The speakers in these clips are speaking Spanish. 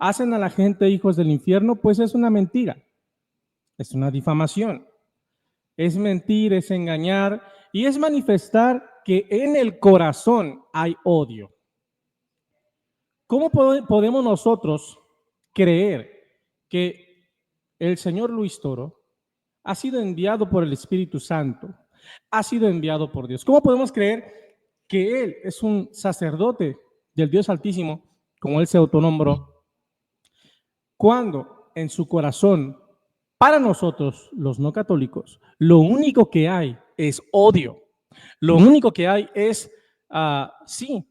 hacen a la gente hijos del infierno, pues es una mentira, es una difamación, es mentir, es engañar y es manifestar que en el corazón hay odio. ¿Cómo podemos nosotros creer que el señor Luis Toro ha sido enviado por el Espíritu Santo, ha sido enviado por Dios? ¿Cómo podemos creer que él es un sacerdote del Dios Altísimo, como él se autonombró, cuando en su corazón, para nosotros, los no católicos, lo único que hay es odio? Lo único que hay es, sí,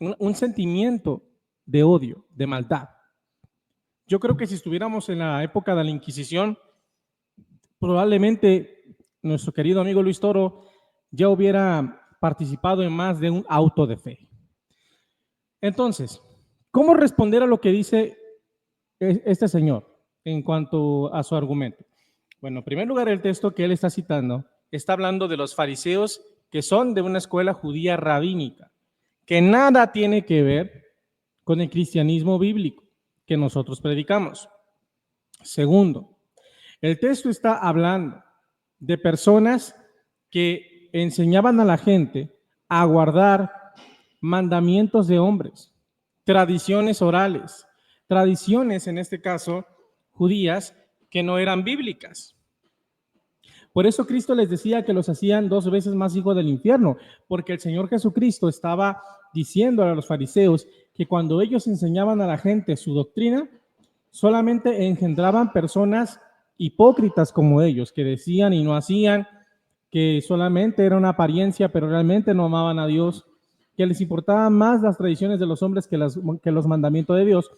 un sentimiento de odio, de maldad. Yo creo que si estuviéramos en la época de la Inquisición, probablemente nuestro querido amigo Luis Toro ya hubiera participado en más de un auto de fe. Entonces, ¿cómo responder a lo que dice este señor en cuanto a su argumento? Bueno, en primer lugar, el texto que él está citando está hablando de los fariseos que son de una escuela judía rabínica, que nada tiene que ver con el cristianismo bíblico que nosotros predicamos. Segundo, el texto está hablando de personas que enseñaban a la gente a guardar mandamientos de hombres, tradiciones orales, tradiciones, en este caso, judías, que no eran bíblicas. Por eso Cristo les decía que los hacían 2 veces más hijos del infierno, porque el Señor Jesucristo estaba diciendo a los fariseos que cuando ellos enseñaban a la gente su doctrina, solamente engendraban personas hipócritas como ellos, que decían y no hacían, que solamente era una apariencia, pero realmente no amaban a Dios, que les importaban más las tradiciones de los hombres que los mandamientos de Dios.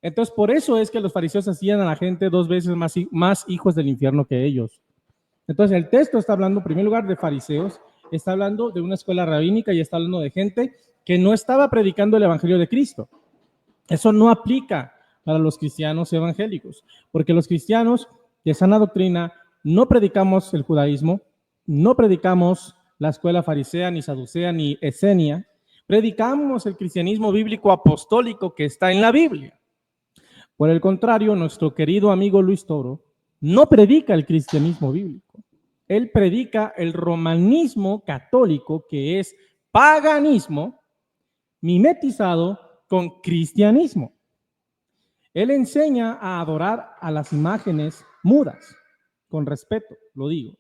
Entonces, por eso es que los fariseos hacían a la gente 2 veces más hijos del infierno que ellos. Entonces, el texto está hablando, en primer lugar, de fariseos, está hablando de una escuela rabínica y está hablando de gente que no estaba predicando el evangelio de Cristo. Eso no aplica para los cristianos evangélicos, porque los cristianos de sana doctrina no predicamos el judaísmo, no predicamos la escuela farisea, ni saducea, ni esenia, predicamos el cristianismo bíblico apostólico que está en la Biblia. Por el contrario, nuestro querido amigo Luis Toro no predica el cristianismo bíblico. Él predica el romanismo católico, que es paganismo mimetizado con cristianismo. Él enseña a adorar a las imágenes mudas, con respeto, lo digo.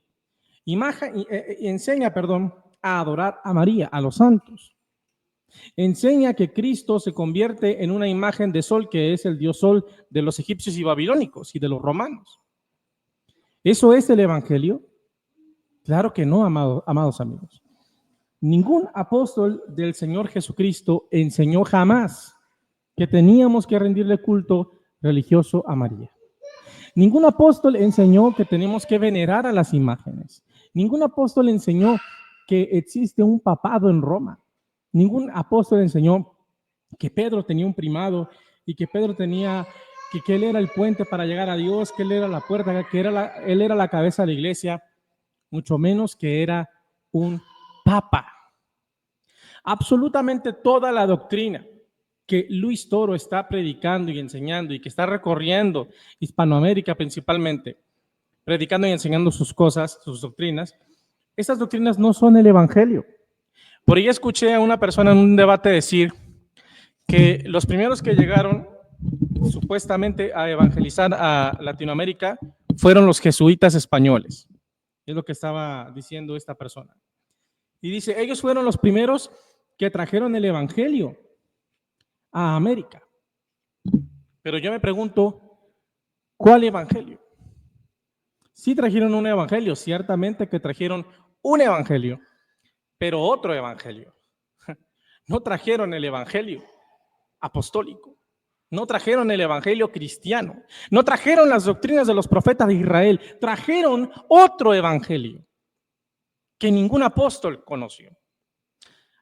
Enseña a adorar a María, a los santos. Enseña que Cristo se convierte en una imagen de sol, que es el dios sol de los egipcios y babilónicos y de los romanos. ¿Eso es el evangelio? Claro que no, amados amigos. Ningún apóstol del Señor Jesucristo enseñó jamás que teníamos que rendirle culto religioso a María. Ningún apóstol enseñó que tenemos que venerar a las imágenes. Ningún apóstol enseñó que existe un papado en Roma. Ningún apóstol enseñó que Pedro tenía un primado y que Pedro tenía, que él era el puente para llegar a Dios, que él era la puerta, que él era la cabeza de la iglesia, mucho menos que era un papa. Absolutamente toda la doctrina que Luis Toro está predicando y enseñando y que está recorriendo Hispanoamérica principalmente, predicando y enseñando sus cosas, sus doctrinas, estas doctrinas no son el evangelio. Por ahí escuché a una persona en un debate decir que los primeros que llegaron supuestamente a evangelizar a Latinoamérica fueron los jesuitas españoles. Es lo que estaba diciendo esta persona. Y dice, ellos fueron los primeros que trajeron el evangelio a América. Pero yo me pregunto, ¿cuál evangelio? Sí trajeron un evangelio, ciertamente que trajeron un evangelio, pero otro evangelio. No trajeron el evangelio apostólico, no trajeron el evangelio cristiano, no trajeron las doctrinas de los profetas de Israel, trajeron otro evangelio que ningún apóstol conoció.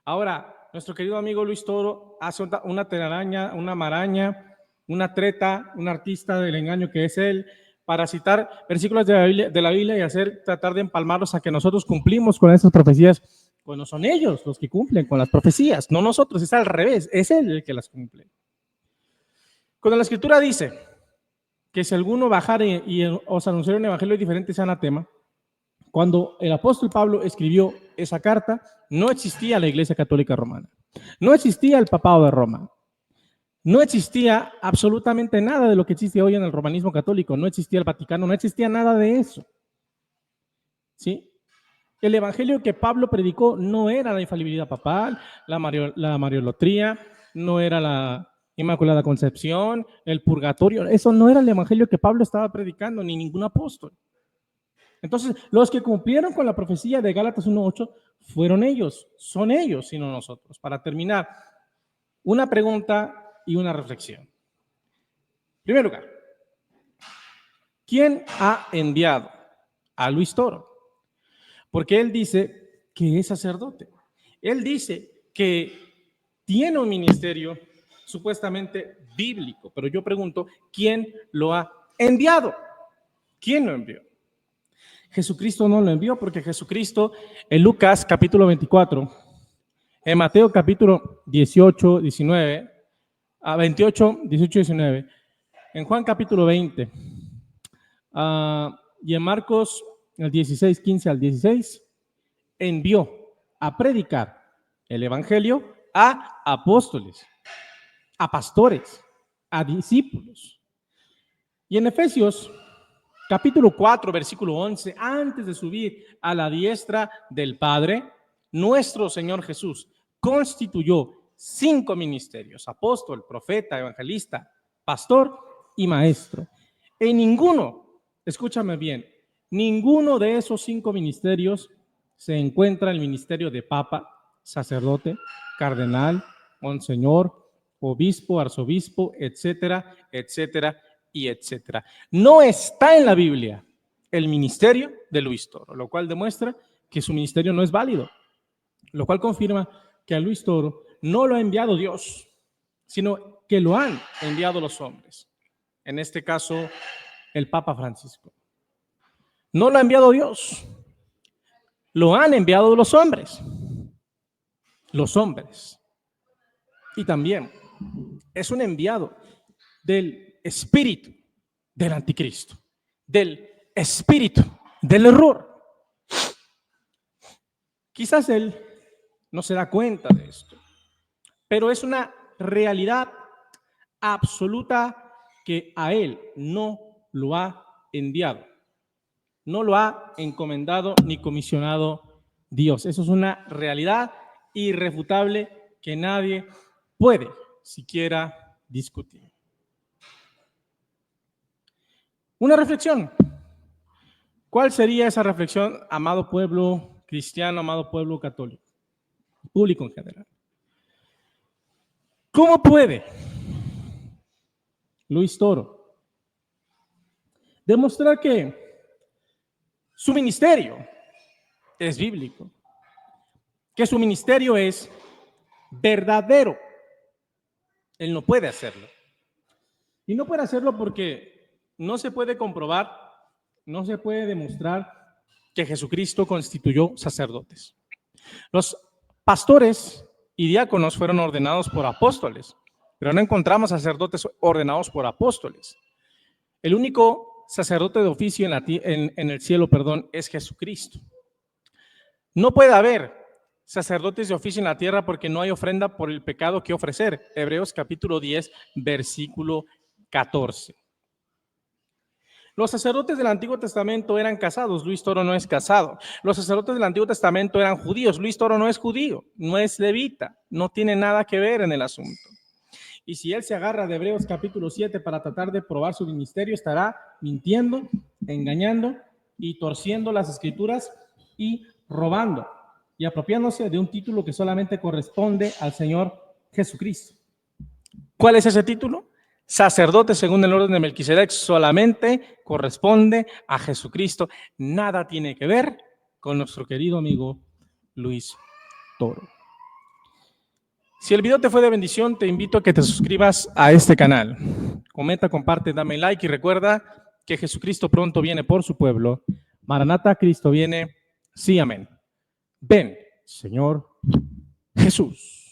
Ahora, nuestro querido amigo Luis Toro hace una telaraña, una maraña, una treta, un artista del engaño que es él, para citar versículos de la Biblia y tratar de empalmarlos a que nosotros cumplimos con esas profecías, cuando son ellos los que cumplen con las profecías, no nosotros, es al revés, es él el que las cumple. Cuando la Escritura dice que si alguno bajare y os anunciara un evangelio diferente sea anatema, cuando el apóstol Pablo escribió esa carta, no existía la Iglesia Católica Romana, no existía el Papado de Roma, no existía absolutamente nada de lo que existe hoy en el romanismo católico, no existía el Vaticano, no existía nada de eso. ¿Sí? El evangelio que Pablo predicó no era la infalibilidad papal, la mariolatría, no era la Inmaculada Concepción, el purgatorio. Eso no era el evangelio que Pablo estaba predicando, ni ningún apóstol. Entonces, los que cumplieron con la profecía de Gálatas 1:8 fueron ellos, son ellos, sino nosotros. Para terminar, una pregunta y una reflexión. En primer lugar, ¿quién ha enviado a Luis Toro? Porque él dice que es sacerdote. Él dice que tiene un ministerio supuestamente bíblico, pero yo pregunto, ¿quién lo ha enviado? ¿Quién lo envió? Jesucristo no lo envió, porque Jesucristo en Lucas capítulo 24, en Mateo capítulo 18, 19, a 28, 18, 19, en Juan capítulo 20, y en Marcos el 16, 15 al 16, envió a predicar el evangelio a apóstoles, a pastores, a discípulos. Y en Efesios capítulo 4, versículo 11, antes de subir a la diestra del Padre, nuestro Señor Jesús constituyó 5 ministerios: apóstol, profeta, evangelista, pastor y maestro. En ninguno, escúchame bien, ninguno de esos 5 ministerios se encuentra el ministerio de papa, sacerdote, cardenal, monseñor, obispo, arzobispo, etcétera, etcétera y etcétera. No está en la Biblia el ministerio de Luis Toro, lo cual demuestra que su ministerio no es válido, lo cual confirma que a Luis Toro no lo ha enviado Dios, sino que lo han enviado los hombres. En este caso, el Papa Francisco. No lo ha enviado Dios, lo han enviado los hombres. Los hombres. Y también es un enviado del espíritu del anticristo, del espíritu del error. Quizás él no se da cuenta de esto, pero es una realidad absoluta que a él no lo ha enviado, no lo ha encomendado ni comisionado Dios. Eso es una realidad irrefutable que nadie puede siquiera discutir. Una reflexión. ¿Cuál sería esa reflexión, amado pueblo cristiano, amado pueblo católico, público en general? ¿Cómo puede Luis Toro demostrar que su ministerio es bíblico, que su ministerio es verdadero? Él no puede hacerlo. Y no puede hacerlo porque no se puede comprobar, no se puede demostrar que Jesucristo constituyó sacerdotes. Los pastores y diáconos fueron ordenados por apóstoles, pero no encontramos sacerdotes ordenados por apóstoles. El único sacerdote de oficio en el cielo, es Jesucristo. No puede haber sacerdotes de oficio en la tierra porque no hay ofrenda por el pecado que ofrecer. Hebreos capítulo 10, versículo 14. Los sacerdotes del Antiguo Testamento eran casados, Luis Toro no es casado. Los sacerdotes del Antiguo Testamento eran judíos, Luis Toro no es judío, no es levita, no tiene nada que ver en el asunto. Y si él se agarra de Hebreos capítulo 7 para tratar de probar su ministerio, estará mintiendo, engañando y torciendo las escrituras y robando y apropiándose de un título que solamente corresponde al Señor Jesucristo. ¿Cuál es ese título? Sacerdote según el orden de Melquisedec, solamente corresponde a Jesucristo. Nada tiene que ver con nuestro querido amigo Luis Toro. Si el video te fue de bendición, te invito a que te suscribas a este canal. Comenta, comparte, dame like y recuerda que Jesucristo pronto viene por su pueblo. Maranata, Cristo viene. Sí, amén. Ven, Señor Jesús.